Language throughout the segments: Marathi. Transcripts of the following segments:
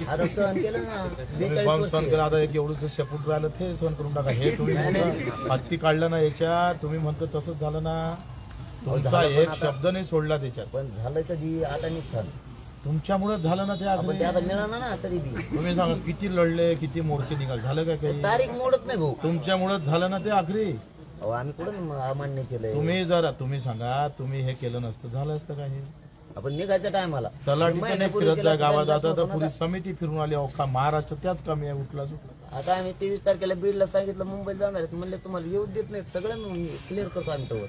आता सहन केलं ना, 42 पण वर्ष. सहन केलं. आता एक एवढंच शेपूट राहिलं ते सहन करून टाका. हे तुम्ही हत्ती काढलं ना याच्यात, तुम्ही म्हणतो तसंच झालं ना. तुमचा झालं पण एक आता- शब्द नाही सोडला त्याच्यात. पण झालं कधी आता निघतात. तुमच्यामुळेच झालं ना ते आपण ते आग्रह. आता मिळालं ना तरी बी तुम्ही सांगा किती लढले, किती मोर्चे निघाले, झालं काय काही? तारीख मोडत नाही भाऊ. तुमच्यामुळेच झालं ना ते आखरी. अहो, आम्ही कुठं अमान्य केलंय. तुम्ही सांगा, तुम्ही हे केलं नसतं झालं असतं काय? हे आपण निघायच्या टायमाला तलाठीचं नाही फिरत जाय गावात. आता तर पोलीस समिती फिरून आली. अख्खा महाराष्ट्र त्याच कमी आहे. उठला सुटला. आता आम्ही 23 तारखेला बीडला सांगितलं मुंबईला जाणार आहेत. म्हणले तुम्हाला येऊ देत नाहीत, सगळं क्लिअर करतो आम्ही तोवर.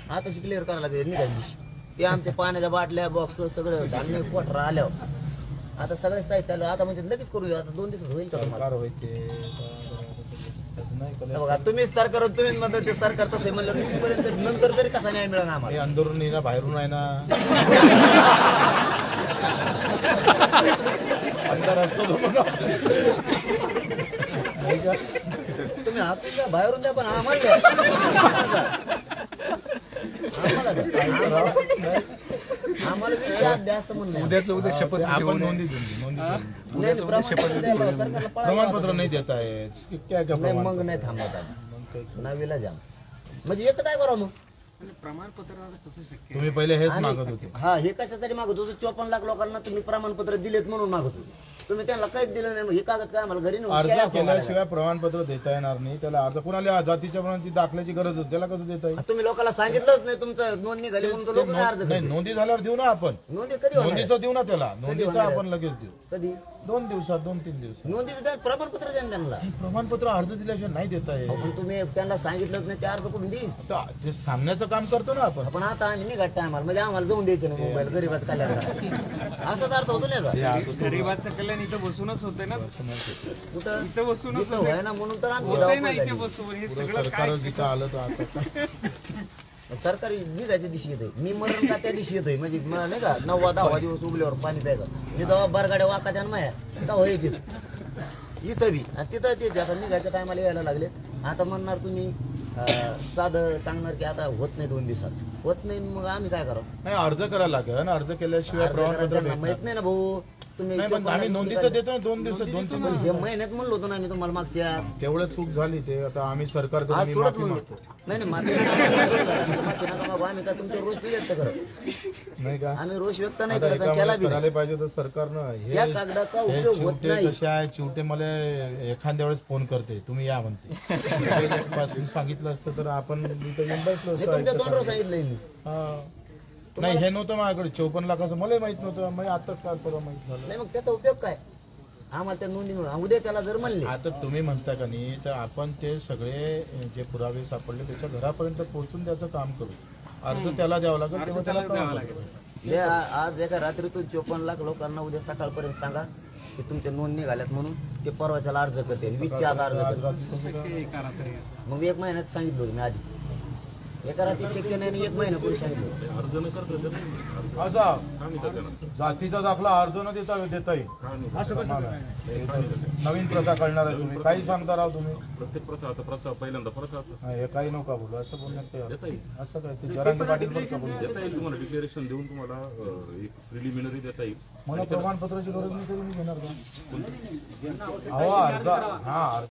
आताशी क्लिअर करायला लागेल निघायच्या दिवशी. ते आमच्या पाण्याच्या बाटल्या बॉक्स सगळं धान्य कोठरा आल्यावर आता सगळे साहित्य आलं. आता म्हणजे लगेच करू. आता 2 दिवसात होईल का तुम्हाला? सरकार होते नाही हे बघा, तुम्हीच सरकार तुम्हीच म्हणता ते सरकार तसं म्हणलं 20 पर्यंत नंतर तरी कसा न्याय मिळणार आम्हाला? हे अंदरून नाही ना, बाहेरून आहे ना. अंदर असतो तो बघा. नाही का? तुम्ही आतून द्या, बाहेरून द्या, पण आम्हाला द्या. आम्हाला द्या. आम्हाला बी द्या असं म्हणणं आहे. उद्या शपथ आपण नोंदी देऊन देऊ, नोंदी देऊन देऊ. नाही, प्रमाणपत्र द्या, सरकारला पळायला प्रमाणपत्र नाही देत आहेत. काय काय नाही, मग प्रमाणपत्र? नाही थांबत आम्ही. मग काय? नवीला जाम म्हणजे याचं काय करावं मग? तुम्ही पहिले हेच आणि- मागत होते. हा, हे कशासाठी मागत होतो? 54 लाख लोकांना तुम्ही प्रमाणपत्र दिलेत म्हणून मागत होतो. तुम्ही त्यांना काहीच दिलं नाही. मग हे कागद काय आम्हाला घरी नेऊन अर्ज शेळ्या खाऊ केल्याशिवाय प्रमाणपत्र देता येणार नाही. त्याला अर्ज कुणाला जातीच्या प्रमाणात दाखल्याची गरज होती, त्याला कसं देता येईल? घालायला. तुम्ही लोकांना सांगितलंच नाही तुमचं नोंदणी झाली म्हणून तो लोक नाही अर्ज नाही, करतील. नोंदी झाल्यावर देऊ ना आपण. नोंदी कधी होणार आहे? नोंदीचं देऊ ना त्याला. नोंदीचं होणार आहे? आपण लगेच देऊ. कधी 2 दिवसात, 2-3 दिवसात. नोंदीचं त्या प्रमाणपत्र द्या ना त्यांना. प्रमाणपत्र अर्ज दिल्याशिवाय नाही देता येईल. पण तुम्ही त्यांना सांगितलंच नाही, ते अर्ज करून देईन. आता ते सांगण्याचं काम करतो ना आपण. पण आता आम्ही निघाट टायमाला म्हणजे आम्हाला जाऊन द्यायचं नाही मोबाईल गरीबात कल्याण असाच अर्थ होतो ना याचा. गरीबाचं कल्याण इथं बसूनच होतंय ना. कुठं इथं बसूनच इथं व्हाय ना म्हणून तर आमची होतंय ना धावपळ इथे झाली. बसून. हे पुरं सगळं सरकार काय जिथं आलं तर आता सरकारी निघायच्या दिवशी येतोय. मी मरण का त्या दिवशी येतोय. म्हणजे मला नाही का 9-10 दिवस उगल्यावर पाणी प्यायचं. मी जेव्हा बरगाड्या वाकाच्या माया तेव्हा येते इथं बी. आणि तिथं तेच आता निघायच्या टायमाला यायला लागले. आता म्हणणार तुम्ही साधं सांगणार की आता होत नाही 2 दिवसात. होत नाही, मग आम्ही काय करावं? नाही, अर्ज करायला लागेल. अर्ज केल्याशिवाय प्रमाणपत्र त्यांना भेटणार माहित नाही ना भाऊ. तुम्ही नाही. पण आम्ही नोंदीचं देतो ना 2 दिवसात, 2-3 दिवस. हे महिन्यात म्हणलो होतो ना आम्ही तुम्हाला मागच्या. तेवढं चूक झाली ते. आता आम्ही सरकार आज थोडंच म्हणलो. मागतो. नाही नाही, माफी नका मागू. आम्ही काय तुमचा रोष नाही व्यक्त करत. नाही का? आम्ही रोष व्यक्त नाही आता करत आणि केला बी करायला नाही. पाहिजे तर सरकारनं या हे कागदाचा हे उपयोग होत चिवटे नाही. कसे आहे. चिवटे मला एखाद्या वेळेस फोन करते, तुम्ही या म्हणते. पासून सांगितलं असतं तर आपण इथं येऊन बसलो हे असतो. तुमच्या ऐकत तोंडावर आहे. सांगितलंय मी. हा. नाही, हे नव्हतं माझ्याकडे. 54 लाखाचं मला माहित नव्हतं. मग आता काय परवा माहित झालं. नाही, मग त्याचा उपयोग काय? आम्हाला त्या नोंदी उद्या त्याला जर म्हणले आता तुम्ही म्हणता का नाही, तर आपण ते सगळे जे पुरावे सापडले त्याच्या घरापर्यंत पोहोचून त्याचं काम करू. अर्ज त्याला द्यावा लागेल, तेव्हा त्याला प्रमाणपत्र भेटेल. हे आज एका रात्रीतून 54 लाख लोकांना उद्या सकाळपर्यंत सांगा की तुमच्या नोंदणी घाल्यात म्हणून ते परवाच्याला अर्ज करते. 20च्या आत अर्ज आज करते. रात्री एका रात्री. मग 1 महिन्यात सांगितलं होतं मी आधी. एका रात्री शक्य नाही आणि 1 महिन्यापूर्वी सांगितलं. असा जातीचा दाखला अर्ज न देता येईल. असं कसं नवीन प्रथा कळणार आहे तुम्ही? काही सांगता राव तुम्ही. प्रत्येक प्रथा आता प्रथा पहिल्यांदा प्रथा असं हे काही नका बोलू. असं बोलण्यात देता काही येईल. असं काय ते जरांगे पाटील बरं का बोलू. देता येईल तुम्हाला डिक्लेरेशन देऊन तुम्हाला एक प्रिलिमिनरी देता येईल. मला प्रमाणपत्राची गरज नाही तरी मी घेणार का? अहो अर्ज हा